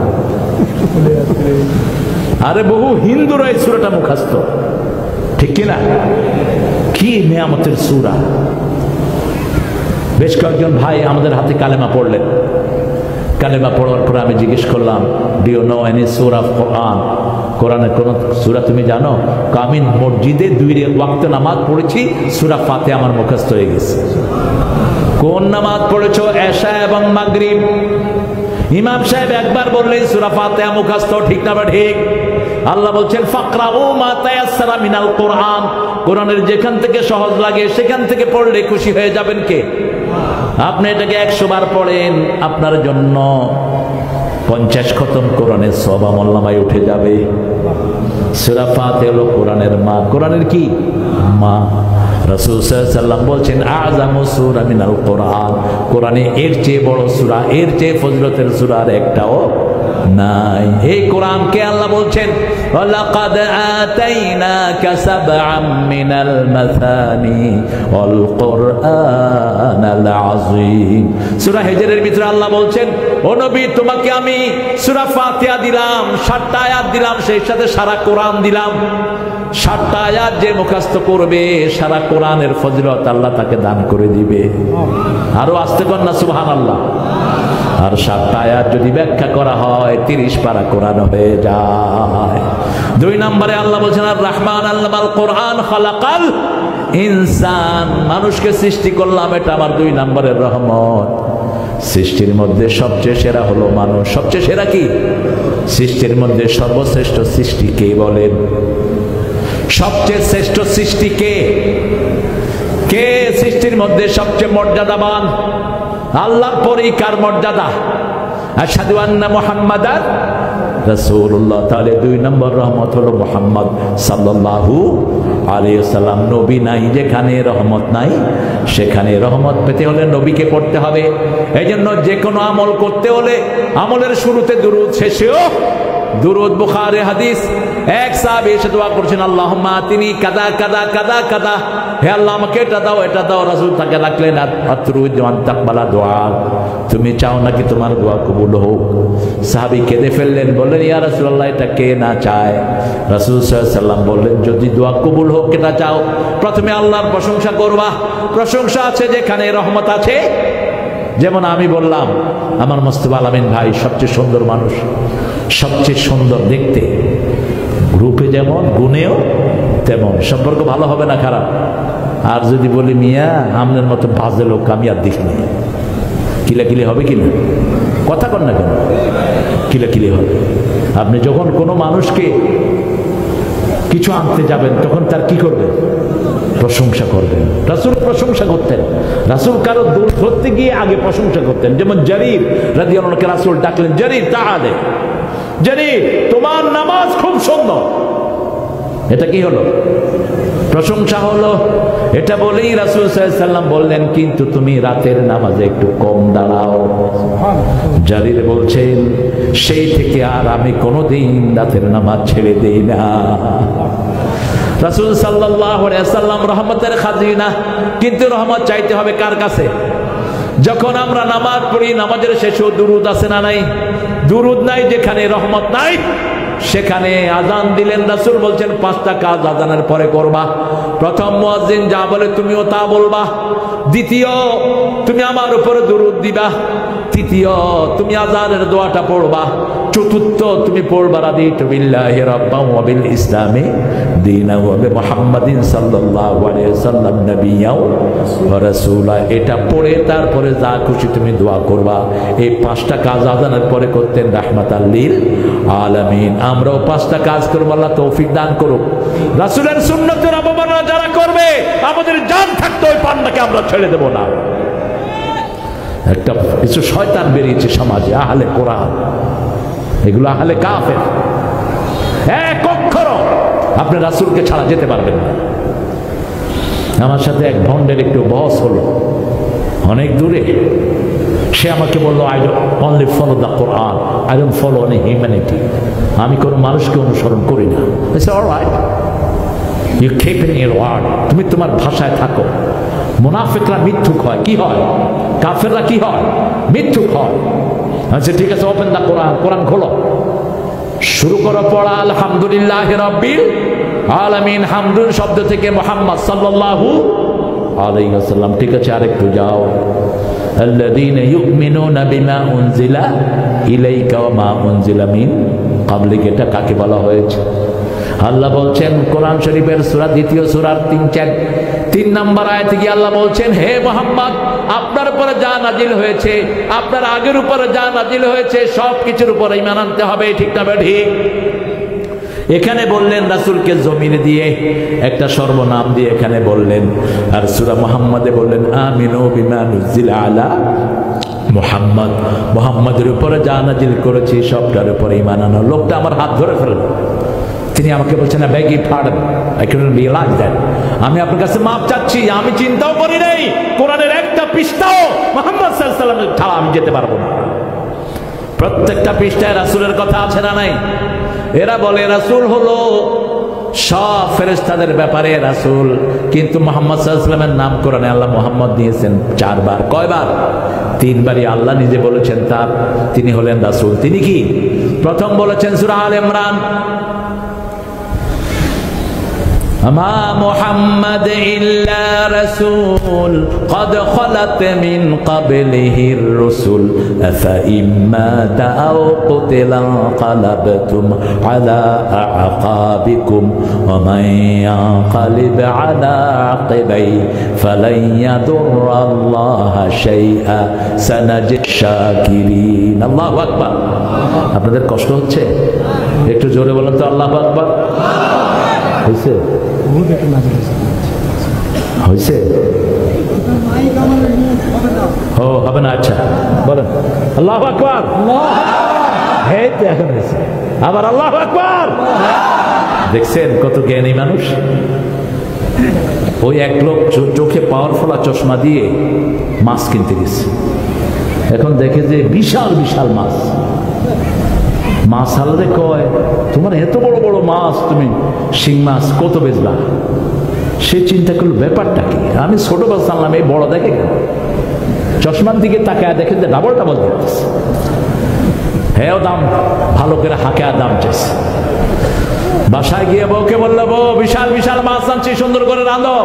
আরে বহু হিন্দুরা এই সূরাটা মুখস্থ, ঠিক কিনা? কি নিয়ামতের সূরা! বেশ কয়েকজন ভাই আমাদের হাতে কালেমা পড়লেন। কালেমা পড়ার পরে আমি জিজ্ঞেস করলাম, ডু ইউ নো এনি সূরা অফ কোরআন? কোরআনের কোন সূরা তুমি জানো? আমি মসজিদে 2 ওয়াক্ত নামাজ পড়েছি, সূরা ফাতিহা আমার মুখস্থ হয়ে গেছে। কোন নামাজ পড়েছো? এশা এবং মাগরিব। ইমাম সাহেব একবার বললেন সূরা ফাতিহা মুখস্থ, ঠিক না? ঠিক। আল্লাহ বলছেন ফাকরাউ মা তায়াসসারা মিনাল কোরআন। কোরআনের যেখান থেকে সহজ লাগে সেখান থেকে পড়লে খুশি হয়ে যাবেন কে? আপনি এটাকে 100 বার পড়েন, আপনার জন্য 50 খতম কোরআনের সওয়াব আমলনামায় উঠে যাবে। সূরা ফাতিহা হলো কোরআনের মা। কোরআনের কি মা? রাসূল সাল্লাল্লাহু আলাইহি ওয়াসাল্লাম বলছেন আযামু সূরা মিনাল কোরআন। কোরআনে এর চেয়ে বড় সূরা, এর চেয়ে ফজিলতের সূরা আর একটাও নাই। এই কোরআনকে আল্লাহ বলছেন ওয়ালাকাদ আতাইনাকা সাবআম মিনাল মাসানি ওয়াল কুরআনাল আযীম। সূরা হিজরের ভিতরে আল্লাহ বলছেন ও নবী, তোমাকে আমি সূরা ফাতিহা দিলাম, 7টা আয়াত দিলাম, সেই সাথে সারা কোরআন দিলাম। 7টা আয়াত যে মুখস্থ করবে, সারা কোরআনের ফজিলত আল্লাহ তাকে দান করে দিবে। আরো আস্তে কর না সুবহানাল্লাহ। আর 7টা আয়াত যদি ব্যাখ্যা করা হয় 30 পারা কোরআন হয়ে যায়। 2 নম্বরে আল্লাহ বলছেন আর রহমান আল্লামাল কোরআন খালাকাল ইনসান। মানুষকে সৃষ্টি করলাম, এটা আমার 2 নম্বরের রহমত। সৃষ্টির মধ্যে সবচেয়ে সেরা হলো মানুষ। সবচেয়ে সেরা কি? সৃষ্টির মধ্যে সর্বশ্রেষ্ঠ সৃষ্টি কে বলেন? সবচেয়ে শ্রেষ্ঠ সৃষ্টি কে? কে সৃষ্টির মধ্যে সবচেয়ে মর্যাদাবান? আল্লাহর পরেই কার মর্যাদা? আশহাদু আন্না মুহাম্মাদান রাসূলুল্লাহ। তাহলে 2 নম্বর রহমত হলো মুহাম্মদ সাল্লাল্লাহু আলাইহি ওয়াসাল্লাম। নবী নাই যেখানে, রহমত নাই সেখানে। রহমত পেতে হলে নবীকে পড়তে হবে। এইজন্য যে কোনো আমল করতে হলে আমলের শুরুতে দুরূদ, শেষেও দুরূদ। বুখারী হাদিস, এক সাহাবী এসে দোয়া করছেন আল্লাহুম্মা আতিনি কাদা কাদা কাদা কাদা, হে আল্লাহ আমাকে এটা দাও এটা দাও। রাসূল তাকে রাখলেন আতরুদ মান তাকবালা দোয়া, তুমি চাও নাকি তোমার দোয়া কবুল হোক? সাহাবী কেঁদে ফেললেন, বললেন ইয়া রাসূলুল্লাহ এটা কে না চায়? রাসূল সাল্লাল্লাহু আলাইহি ওয়াসাল্লাম বললেন যদি দোয়া কবুল হোক এটা চাও, প্রথমে আল্লাহর প্রশংসা করবা। প্রশংসা আছে যেখানে, রহমত আছে। যেমন আমি বললাম আমার মুস্তাফা আলামিন ভাই সবচেয়ে সুন্দর মানুষ, সবচেয়ে সুন্দর দেখতে, রূপে যেমন গুণেও তেমন। সম্পর্ক ভালো হবে না খারাপ? আর যদি বলি মিয়া আমনের মতো বাজে লোক আমি আর দেখিনি, কিলাকিলি হবে কিনা? কথা কর না কেন? কিলাকিলি হবে। আপনি যখন কোনো মানুষকে কিছু আনতে যাবেন তখন তার কি করবেন? প্রশংসা করবেন। রাসূল প্রশংসা করতেন। রাসূল কারো দূর ধরতে গিয়ে আগে প্রশংসা করতেন। যেমন জারির রাদিয়াল্লাহু আনহু রাসূল ডাকলেন, জারির তাআলে, জারির তোমার নামাজ খুব সুন্দর। এটা কি হলো? প্রশংসা হলো। এটা বলেই রাসূল সাল্লাল্লাহু আলাইহি ওয়াসাল্লাম বললেন কিন্তু তুমি রাতের নামাজে একটু কম দাঁড়াও। জারির বলছেন সেই থেকে আর আমি কোনোদিন রাতের নামাজ ছেড়ে দেই না। রাসূল সাল্লাল্লাহু আলাইহি ওয়াসাল্লাম রহমতের খাজিনা, কিন্তু রহমত চাইতে হবে কার কাছে? যখন আমরা নামাজ পড়ি নামাজের শেষেও দুরূদ আছে না নাই? দুরূদ নাই যেখানে, রহমত নাই সেখানে। আজান দিলেন, রাসূল বলছেন 5টা কাজ আজানের পরে করবা। প্রথম মুয়াজ্জিন যা বলে তুমিও তা বলবা। দ্বিতীয় তুমি আমার উপরে দুরূদ দিবা। তৃতীয়, তুমি আযানের দোয়াটা পড়বা। চতুর্থ, তুমি পড়বা রাদিতু বিল্লাহি রাব্বান ওয়া বিল ইসলামি দীনান ওয়া বিমুহাম্মাদিন সাল্লাল্লাহু আলাইহি ওয়াসাল্লাম নাবিয়্যান ওয়া রাসূলা। এটা পড়ে তারপরে যা খুশি তুমি দোয়া করবা। এই পাঁচটা কাজ আযানের পরে করতেন রাহমাতাল লিল আলামিন। আমরাও পাঁচটা কাজ করব, আল্লাহ তৌফিক দান করুক। রাসূলের সুন্নতের অবমাননা যারা করবে, আমাদের জান থাকতে ওই পান্ডাকে আমরা ছেড়ে দেব না। একটা কিছু শয়তান বেরিয়েছে সমাজে, আহলে কোরআন, এগুলো আহলে কাফের। এক অক্ষরও আপনি রাসূলকে ছাড়া যেতে পারবেন না। আমার সাথে এক ভন্ডের একটু বহস হলো অনেক দূরে। সে আমাকে বললো, I don't only follow the Quran, I don't follow any humanity. আমি কোনো মানুষকে অনুসরণ করি না। Alright, you keep in your word, তুমি তোমার ভাষায় থাকো। মুনাফিকরা মিথ্যুক হয়, কি হয়? কাফেররা কি হয়? মিথ্যুক হয়। আচ্ছা ঠিক আছে, ওপেন দা কোরআন, কোরআন খোলো, শুরু করো পড়া। আলহামদুলিল্লাহি রাব্বিল আলামিন, হামদুল শব্দ থেকে মুহাম্মদ সাল্লাল্লাহু আলাইহি ওয়াসাল্লাম। ঠিক আছে, আরেকটু যাও। আল্লাযীনা ইউমিনুনা বিমা উনজিলা ইলাইকা ওয়া মা উনজিলা মিন ক্বাবলিকা। এটা কাকে বলা হয়েছে? আল্লাহ বলছেন কোরআন শরীফের সূরা, দ্বিতীয় সূরার 3 নম্বর আয়াতে গিয়ে আল্লাহ বলছেন, হে মুহাম্মদ, আপনার উপরে যা নাজিল হয়েছে, আপনার আগের উপরে যা নাজিল হয়েছে, সব কিছুর উপরে ঈমান আনতে হবে। ঠিক না ঠিক? এখানে বললেন রাসূলকে জমির দিয়ে, একটা সর্বনাম দিয়ে এখানে বললেন। আর সূরা মুহাম্মাদে বললেন আমিনু বিমা নুজিলা আলা মুহাম্মদ, মুহাম্মাদের উপরে যা নাজিল করেছি সবটার উপরে ঈমান আনো। লোকটা আমার হাত ধরে ফেলল। তিনি আমাকে বলছেন, I beg your pardon, I couldn't realize that, আমি আপনার কাছে মাপ চাচ্ছি, আমি চিন্তাও করি নাই কোরআনের একটা পৃষ্ঠাও মুহাম্মদ সাল্লাল্লাহু আলাইহি ওয়াসাল্লামের ছাড়া আমি যেতে পারবো না। প্রত্যেকটা পৃষ্ঠায় রাসূলের কথা আছে না নাই? এরা বলে রাসূল হলো সব ফেরেশতাদের ব্যাপারে রাসূল, কিন্তু মুহাম্মদ সাল্লাল্লাহু আলাইহি ওয়াসাল্লামের নাম কোরআনে আল্লাহ মুহাম্মদ দিয়েছেন 4 বার। কয়বার? 3 বারই আল্লাহ নিজে বলেছেন তার তিনি হলেন রাসূল। তিনি কি? প্রথম বলেছেন সূরা আলে ইমরান, মা মুহাম্মাদ ইল্লা রাসূল ক্বাদ খালাত মিন ক্বাবলিহির রাসূল আফা ইম্মা তাআও কুতিলা ক্বালাবতুম আলা আ'কাবিকুম ওয়া মান ইয়ানকালিব আলা আ'কিবাই ফালান ইয়াদুররাল্লাহা শাইআ সানাজিশ শাকিরিন। আল্লাহু আকবার। আপনাদের কষ্ট হচ্ছে? একটু জোরে বলেন তো আল্লাহু আকবার। হয়েছে? হয়েছে? ও হবে না? আচ্ছা বলেন আল্লাহু আকবার। এখন হয়েছে আবার আল্লাহু আকবার। দেখছেন কত জ্ঞানী মানুষ। ওই এক লোক চোখে পাওয়ারফুল চশমা দিয়ে মাছ কিনতে গেছে। এখন দেখে যে বিশাল বিশাল মাছ। মাছ আলাদা কয়, তোমার এত বড় বড় মাছ, তুমি শিং মাছ কত বেচবা? সে চিন্তা করলো ব্যাপারটা কি, আমি ছোট মাছ আনলাম, এই বড় দেখে কেন? চশমার দিকে তাকায় দেখে যে ডাবল ডাবল দেখতেছে। হ্যাঁ দাম ভালো করে হাঁকে দাম চাইছে। বাসায় গিয়ে বউকে বললো, বউ বিশাল বিশাল মাছ আনছি, সুন্দর করে রাঁধো।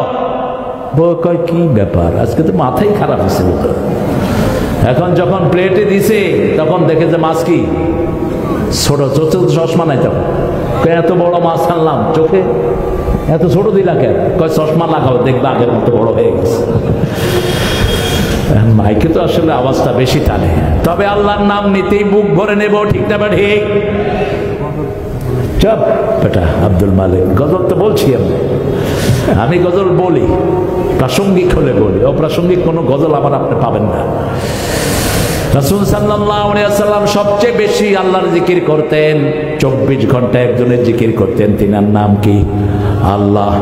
বউ কয় কি ব্যাপার, আজকে তো মাথাই খারাপ হয়েছে। এখন যখন প্লেটে দিছে তখন দেখে যে মাছ কি ছোট, চোখে চশমা নাই। তখন এত বড় মাছ আনলাম, চোখে এত ছোট দিলা কেন? কয় চশমা লাগাও, দেখবে আগের মতো বড় হয়ে গেছে। মাইকে তো আসলে আওয়াজটা বেশি টানে, তবে আল্লাহর নাম নিতেই বুক ভরে নেব। ঠিক না ঠিক? চপ বেটা আব্দুল মালিক, গজল তো বলছি আমি গজল বলি, প্রাসঙ্গিক হলে বলি, অপ্রাসঙ্গিক কোনো গজল আবার আপনি পাবেন না। রাসূল সাল্লাল্লাহু আলাইহি ওয়াসাল্লাম সবচেয়ে বেশি আল্লাহর জিকির করতেন। 24 ঘন্টা একজনের জিকির করতেন, তিনার নাম কি? আল্লাহ।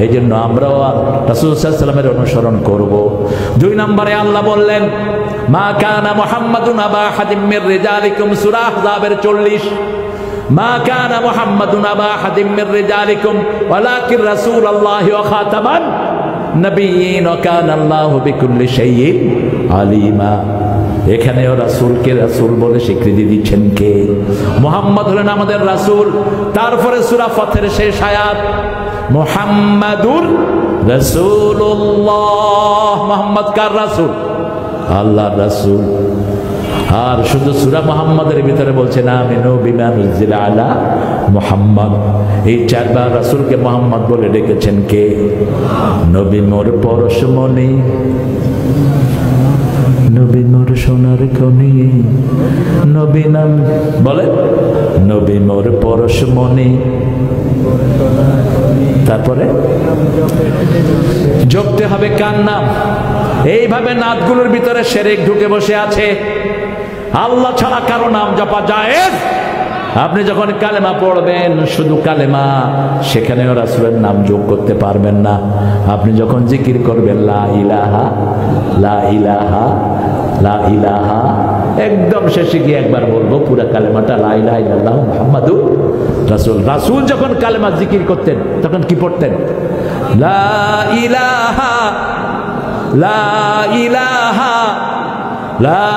এই জন্য আমরাও রাসূল সাল্লাল্লাহু আলাইহি ওয়াসাল্লামের অনুসরণ করব। 2 নম্বরে আল্লাহ বললেন, মা কানা মুহাম্মাদুন আবা আহাদিম মির রিজালিকুম, সূরা আহজাবের 40। মা কানা মুহাম্মাদুন আবা আহাদিম মির রিজালিকুম ওয়ালাকিন রাসূলুল্লাহি ওয়া খাতামান নবিয়্যিন ওয়া কানা আল্লাহু বিকুল্লি শাইইন আলিমা। এখানেও রাসূলকে রাসূল বলে স্বীকৃতি দিচ্ছেন কে? মুহাম্মদ হলেন আমাদের রাসূল। তারপরে সূরা ফাতিরের শেষ আয়াত, মুহাম্মাদুর রাসূলুল্লাহ। মুহাম্মদ কার রাসূল? আল্লাহর রাসূল। আর শুধু সূরা মুহাম্মাদের ভিতরে বলছেন আমিনু বিমা নুজিলা আলা মুহাম্মদ। এই চারবার রাসূলকে মুহাম্মদ বলে ডেকেছেন কে? নবী মোর পরশমণি, নবী মোর সোনার খনি, নবী নাম বলে নবী মোর পরশমণি। তারপরে জপতে হবে কার নাম? এইভাবে নাতগুলোর ভিতরে শিরক ঢুকে বসে আছে। আল্লাহ ছাড়া কারো নাম জপা জায়েজ। আপনি যখন কালেমা পড়বেন, শুধু কালেমা, সেখানেও রাসূলের নাম যোগ করতে পারবেন না। আপনি যখন জিকির করবেন লা ইলাহা লা ইলাহা লা ইলাহা, একদম শেষে গিয়ে একবার বলবো পুরা কালেমাটা লা ইলাহা ইল্লাল্লাহু মুহাম্মাদুর রাসূল। রাসূল যখন কালেমা জিকির করতেন তখন কি পড়তেন? লা ইলাহা লা ইলাহা লা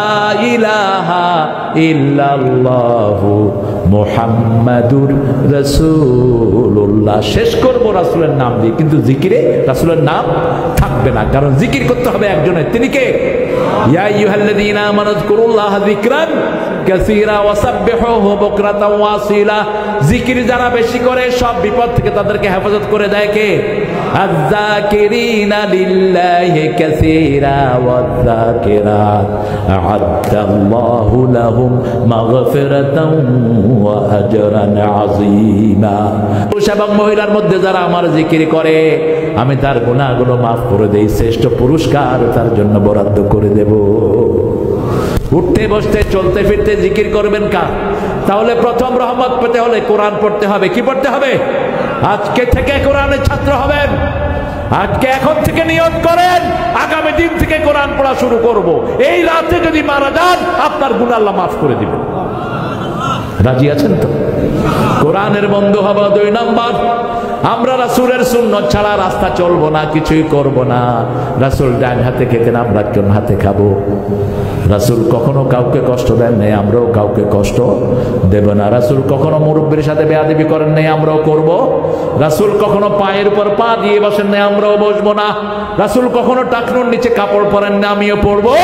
ইলাহা ইল্লাল্লাহু মুহাম্মাদুর রাসূলুল্লাহ। শেষ করবো রাসূলের নাম দিয়ে, কিন্তু জিকিরে রাসূলের নাম থাকবে না, কারণ জিকির করতে হবে একজনের। তিনি কে? ইয়া আইয়ুহাল্লাযীনা আমানু যকুরুল্লাহা যিকরান কাসীরা ওয়াসাব্বিহুহু বুকরাতাও ওয়া আসীলা। জিকির যারা বেশি করে সব বিপদ থেকে তাদেরকে হেফাজত করে দেয় কে? আয-যাকিরিনা লিল্লাহি কাসীরা ওয়ায-যাকিরাত আ'আদ্দাল্লাহু লাহুম মাগফিরাতাও ওয়া আজরান আযীমা। পুরুষ এবং মহিলার মধ্যে যারা আমার জিকির করে আমি তার গুনাহগুলো মাফ করে দেই, শ্রেষ্ঠ পুরস্কার তার জন্য বরাদ্দ করে দেব। উঠতে বসতে চলতে ফিরতে জিকির করবেন কার? তাহলে প্রথম রহমত পেতে হলে কোরআন পড়তে হবে। কি পড়তে হবে? আজকে থেকে কোরআনের ছাত্র হবেন। আজকে এখন থেকে নিয়ত করেন আগামী দিন থেকে কোরআন পড়া শুরু করব। এই রাতে যদি মারা যান আপনার গুনাহ আল্লাহ মাফ করে দিবেন। রাজি আছেন তো? কোরআনের বন্ধু হব। 2 নাম্বার, আমরা রাসূলের সুন্নাত ছাড়া রাস্তা চলবো না, কিছুই করব না। রাসূল ডান হাতে খেতেন, আমরা কোন হাতে খাবো? রাসূল কখনো কাউকে কষ্ট দেন নাই, আমরাও কাউকে কষ্ট দেব না। রাসূল কখনো মুরব্বির সাথে বেয়াদবি করেন নাই, আমরাও করব। রাসূল কখনো পায়ের উপর পা দিয়ে বসেন নাই, আমরাও বসবো না। রাসূল কখনো টাকনুর নিচে কাপড় পরেন না, আমিও পরবো।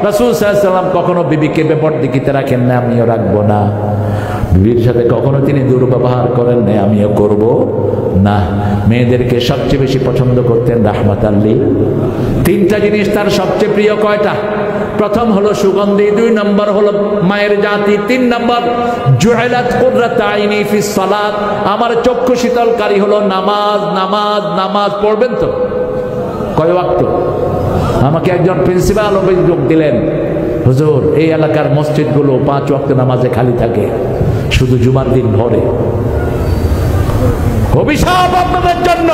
রাসূল সাল্লাল্লাহু আলাইহি ওয়াসাল্লাম কখনো বিবিকে বেপরদিকিতে রাখেন না, আমিও রাখবো না। বিবির সাথে কখনো তিনি দুর্ব্যবহার করেন না, আমিও করব না। মেয়েদেরকে সবচেয়ে বেশি পছন্দ করতেন রাহমাতাল লিল। 3টা জিনিস তার সবচেয়ে প্রিয়। কয়টা? প্রথম হলো সুগন্ধি, 2 নম্বর হলো মায়ের জাতি, 3 নম্বর জুইলাত কুররাতু আইনি ফিস সালাত, আমার চক্ষু শীতলকারী হলো নামাজ। নামাজ নামাজ পড়বেন তো? কয় ওয়াক্ত? আমাকে একজন প্রিন্সিপাল অভিযোগ দিলেন, হুজুর এই এলাকার মসজিদগুলো 5 ওয়াক্ত নামাজে খালি থাকে, শুধু জুমার দিন ভরে। অভিশাপ আপনাদের জন্য।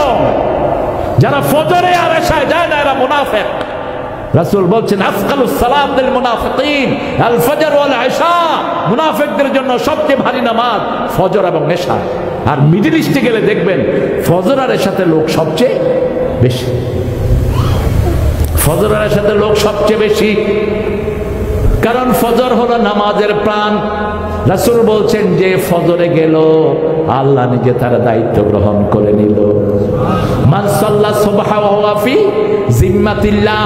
যারা ফজরে আর এশায় যায় না এরা মুনাফিক। রাসূল বলছেন আসকালুস সালাত লিল মুনাফিকিন আল ফজর ওয়াল ইশা। মুনাফিকদের জন্য সবচেয়ে ভারী নামাজ ফজর এবং এশা। আর মিডল ইস্টে গেলে দেখবেন ফজর আর এশাতে লোক সবচেয়ে বেশি। ফজর আর এশাতে লোক সবচেয়ে বেশি, কারণ ফজর হলো নামাজের প্রাণ। রাসূল বলছেন যে ফজরে গেল আল্লাহ নিজে তার দায়িত্ব গ্রহণ করে নিল। মান সাল্লা সুবহা ওয়া হুয়া ফি জিম্মাতিল্লাহ,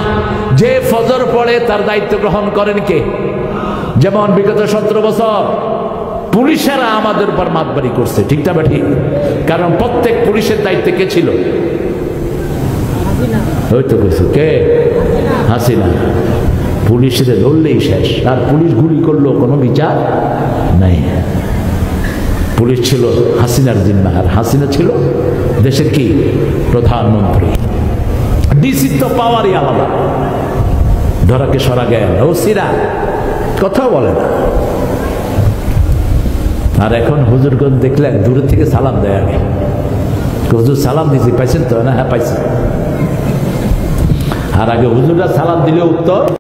যে ফজর পড়ে তার দায়িত্ব গ্রহণ করেন কে? যেমন বিগত 17 বছর পুলিশেরা আমাদের উপর মাতবাড়ি করছে, ঠিক না ঠিক? কারণ প্রত্যেক পুলিশের দায়িত্বে কে ছিল? ওই তো কিছু কে? হাসিনা। পুলিশের ধরলেই শেষ, আর পুলিশ গুলি করলো কোনো বিচার নাই। পুলিশ ছিল হাসিনার জিম্মা, আর হাসিনা ছিল দেশের কি? প্রধানমন্ত্রী। ডিসি তো পাওয়ারই আলাদা। ধরাকে সরা গেল, ওসিরা কথা বলে না। আর এখন হুজুরগঞ্জ দেখলে দূরে থেকে সালাম দেয়। আগে হুজুর সালাম দিয়েছি, পাইছেন তো? না, হ্যাঁ পাইছেন। আর আগে হুজুররা সালাম দিলে উত্তর